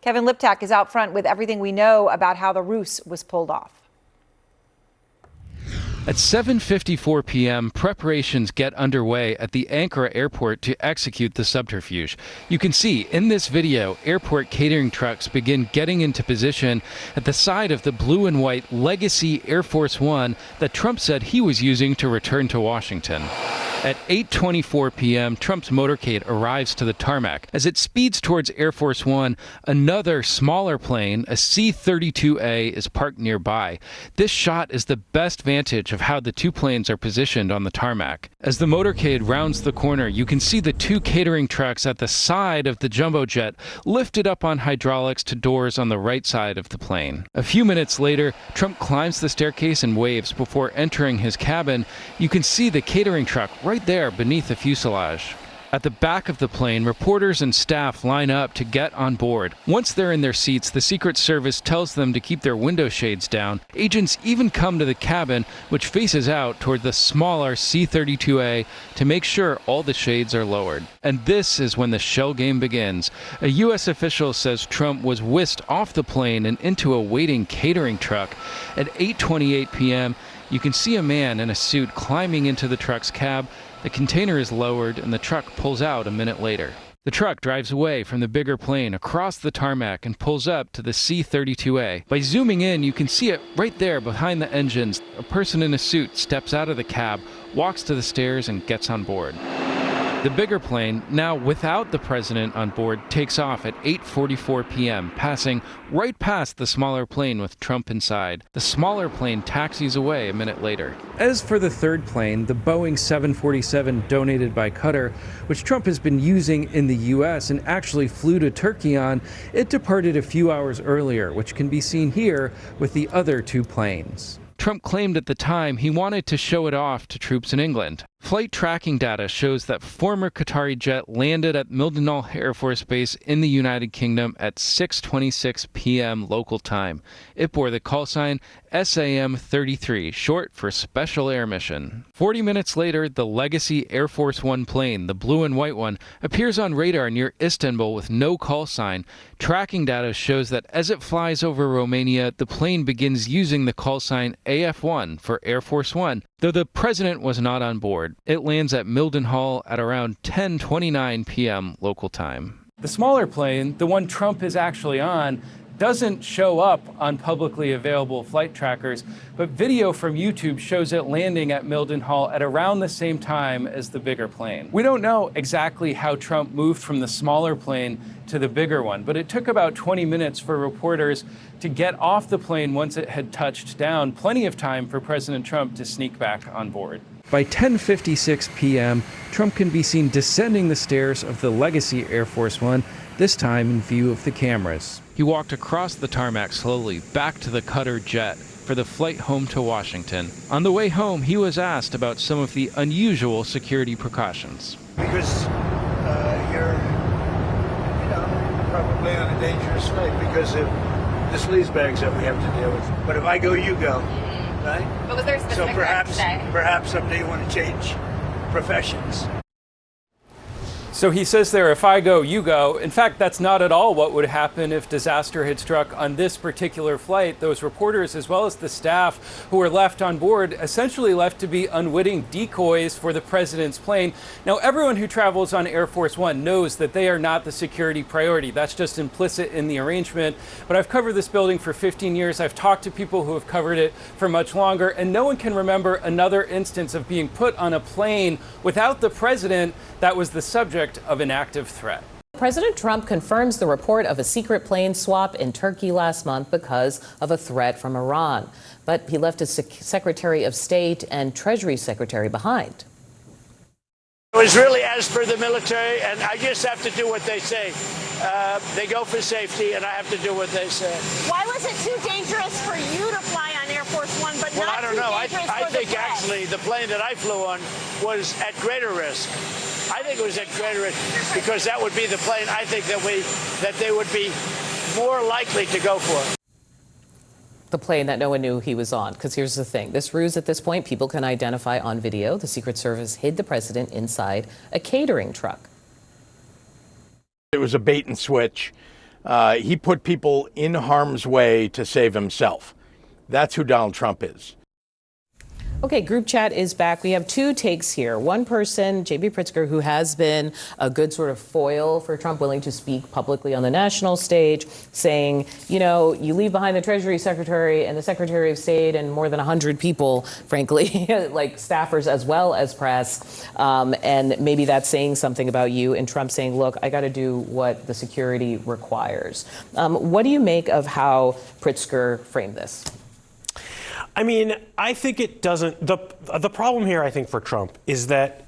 Kevin Liptak is out front with everything we know about how the ruse was pulled off. At 7:54 p.m., preparations get underway at the Ankara airport to execute the subterfuge. You can see in this video, airport catering trucks begin getting into position at the side of the blue and white Legacy Air Force One that Trump said he was using to return to Washington. At 8:24 p.m., Trump's motorcade arrives to the tarmac. As it speeds towards Air Force One, another smaller plane, a C-32A, is parked nearby. This shot is the best vantage of how the two planes are positioned on the tarmac. As the motorcade rounds the corner, you can see the two catering trucks at the side of the jumbo jet lifted up on hydraulics to doors on the right side of the plane. A few minutes later, Trump climbs the staircase and waves before entering his cabin. You can see the catering truck right there beneath the fuselage. At the back of the plane, reporters and staff line up to get on board. Once they're in their seats, the Secret Service tells them to keep their window shades down. Agents even come to the cabin, which faces out toward the smaller C-32A, to make sure all the shades are lowered. And this is when the shell game begins. A U.S. official says Trump was whisked off the plane and into a waiting catering truck. At 8:28 p.m., you can see a man in a suit climbing into the truck's cab. The container is lowered and the truck pulls out a minute later. The truck drives away from the bigger plane across the tarmac and pulls up to the C-32A. By zooming in, you can see it right there behind the engines. A person in a suit steps out of the cab, walks to the stairs, and gets on board. The bigger plane, now without the president on board, takes off at 8:44 p.m., passing right past the smaller plane with Trump inside. The smaller plane taxis away a minute later. As for the third plane, the Boeing 747 donated by Qatar, which Trump has been using in the U.S. and actually flew to Turkey on, it departed a few hours earlier, which can be seen here with the other two planes. Trump claimed at the time he wanted to show it off to troops in England. Flight tracking data shows that former Qatari jet landed at Mildenhall Air Force Base in the United Kingdom at 6:26 p.m. local time. It bore the call sign SAM-33, short for Special Air Mission. 40 minutes later, the Legacy Air Force One plane, the blue and white one, appears on radar near Istanbul with no call sign. Tracking data shows that as it flies over Romania, the plane begins using the call sign AF-1 for Air Force One, though the president was not on board. It lands at Mildenhall at around 10:29 p.m. local time. The smaller plane, the one Trump is actually on, doesn't show up on publicly available flight trackers, but video from YouTube shows it landing at Mildenhall at around the same time as the bigger plane. We don't know exactly how Trump moved from the smaller plane to the bigger one, but it took about 20 minutes for reporters to get off the plane once it had touched down, plenty of time for President Trump to sneak back on board. By 10:56 p.m., Trump can be seen descending the stairs of the Legacy Air Force One, this time in view of the cameras. He walked across the tarmac slowly back to the Qatar jet for the flight home to Washington. On the way home, he was asked about some of the unusual security precautions. Because you're probably on a dangerous flight because of the sleaze bags that we have to deal with. But if I go, you go, right? But was there a specific perhaps someday you want to change professions. So he says there, if I go, you go. In fact, that's not at all what would happen if disaster had struck on this particular flight. Those reporters, as well as the staff who were left on board, essentially left to be unwitting decoys for the president's plane. Now, everyone who travels on Air Force One knows that they are not the security priority. That's just implicit in the arrangement. But I've covered this building for 15 years. I've talked to people who have covered it for much longer, and no one can remember another instance of being put on a plane without the president that was the subject of an active threat. President Trump confirms the report of a secret plane swap in Turkey last month because of a threat from Iran. But he left his Secretary of State and Treasury Secretary behind. It was really as per the military, and I just have to do what they say. They go for safety, and I have to do what they say. Why was it too dangerous for you to fly on Air Force One, but well, not I don't too know. dangerous I for think the press? actually the plane that I flew on was at greater risk. I think it was at greater risk because that would be the plane I think that they would be more likely to go for. The plane that no one knew he was on. Because here's the thing. This ruse at this point, people can identify on video. The Secret Service hid the president inside a catering truck. It was a bait and switch. He put people in harm's way to save himself. That's who Donald Trump is. Okay, group chat is back. We have two takes here. One person, J.B. Pritzker, who has been a good sort of foil for Trump, willing to speak publicly on the national stage, saying, you know, you leave behind the Treasury Secretary and the Secretary of State and more than 100 people, frankly, like staffers as well as press. And maybe that's saying something about you. And Trump saying, look, I got to do what the security requires. What do you make of how Pritzker framed this? I mean, I think it doesn't. The problem here, I think, for Trump is that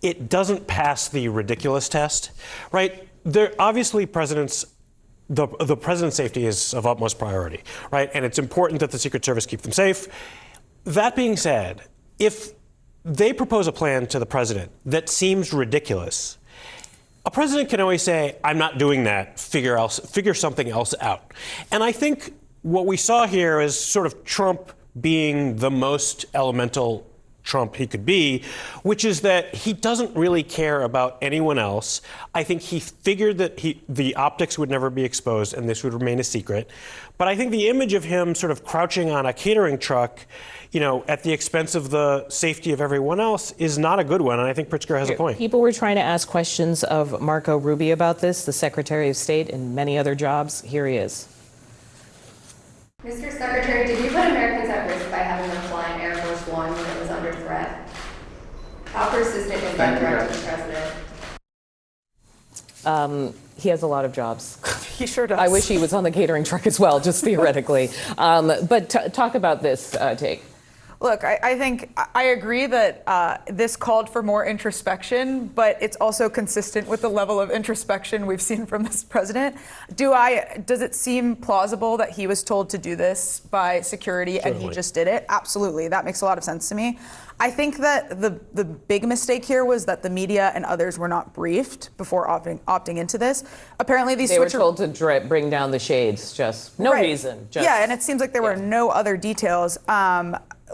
it doesn't pass the ridiculous test, right? Obviously, the president's safety is of utmost priority, right? And it's important that the Secret Service keep them safe. That being said, if they propose a plan to the president that seems ridiculous, a president can always say, I'm not doing that, figure something else out. And I think what we saw here is sort of Trump being the most elemental Trump he could be, which is that he doesn't really care about anyone else. I think he figured that the optics would never be exposed and this would remain a secret. But I think the image of him sort of crouching on a catering truck, you know, at the expense of the safety of everyone else is not a good one. And I think Pritzker has a point. People were trying to ask questions of Marco Rubio about this, the Secretary of State, and many other jobs. Here he is. Mr. Secretary, did you put Americans at risk by having them fly in Air Force One when it was under threat? How persistent is that threat to the president? He has a lot of jobs. He sure does. I wish he was on the catering truck as well, just theoretically. But talk about this take. Look, I think I agree that this called for more introspection, but it's also consistent with the level of introspection we've seen from this president. Does it seem plausible that he was told to do this by security and he just did it? Absolutely. That makes a lot of sense to me. I think that the big mistake here was that the media and others were not briefed before opting into this. Apparently, they were told to bring down the shades, just no reason. Yeah, and it seems like there were no other details.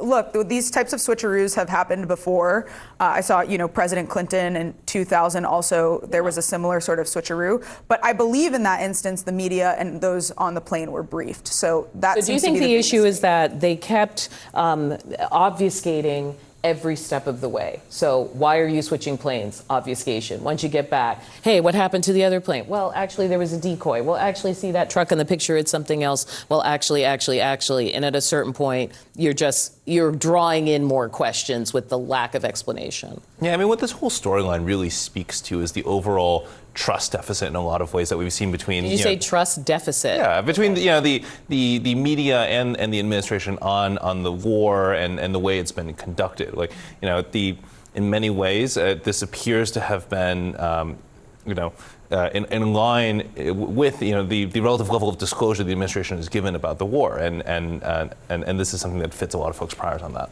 Look, these types of switcheroos have happened before. I saw, President Clinton in 2000 also, there was a similar sort of switcheroo. But I believe in that instance, the media and those on the plane were briefed. So do you think the issue is that they kept obfuscating every step of the way? So why are you switching planes? Obfuscation. Once you get back, hey, what happened to the other plane? Well, actually, there was a decoy. Well, actually, see that truck in the picture, it's something else. Well, actually. And at a certain point, you're drawing in more questions with the lack of explanation. Yeah, I mean, what this whole storyline really speaks to is the overall trust deficit in a lot of ways that we've seen between. Did you say trust deficit? Yeah, between the media and the administration on the war and the way it's been conducted. Like, in many ways, this appears to have been, in line with the relative level of disclosure the administration has given about the war, and this is something that fits a lot of folks' priors on that.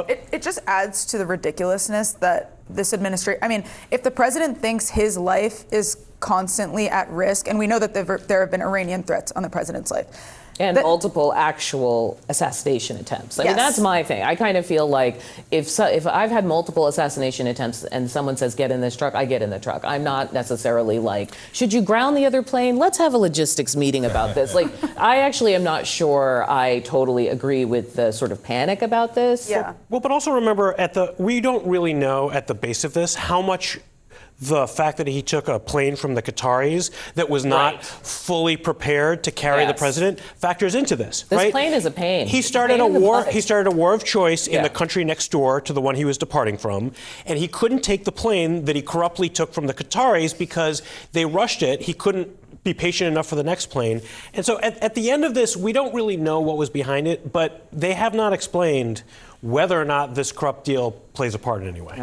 It just adds to the ridiculousness that this administration, I mean, if the president thinks his life is constantly at risk, and we know that there have been Iranian threats on the president's life. And multiple actual assassination attempts. I mean, that's my thing. I kind of feel like if I've had multiple assassination attempts and someone says, get in this truck, I get in the truck. I'm not necessarily like, should you ground the other plane? Let's have a logistics meeting about this. Like, I actually am not sure I totally agree with the sort of panic about this. Yeah. Well, but also remember, we don't really know at the base of this how much the fact that he took a plane from the Qataris that was not fully prepared to carry the president factors into this. This plane is a pain. He started a war. He started a war of choice in the country next door to the one he was departing from, and he couldn't take the plane that he corruptly took from the Qataris because they rushed it. He couldn't be patient enough for the next plane, and so at the end of this, we don't really know what was behind it, but they have not explained whether or not this corrupt deal plays a part in any way.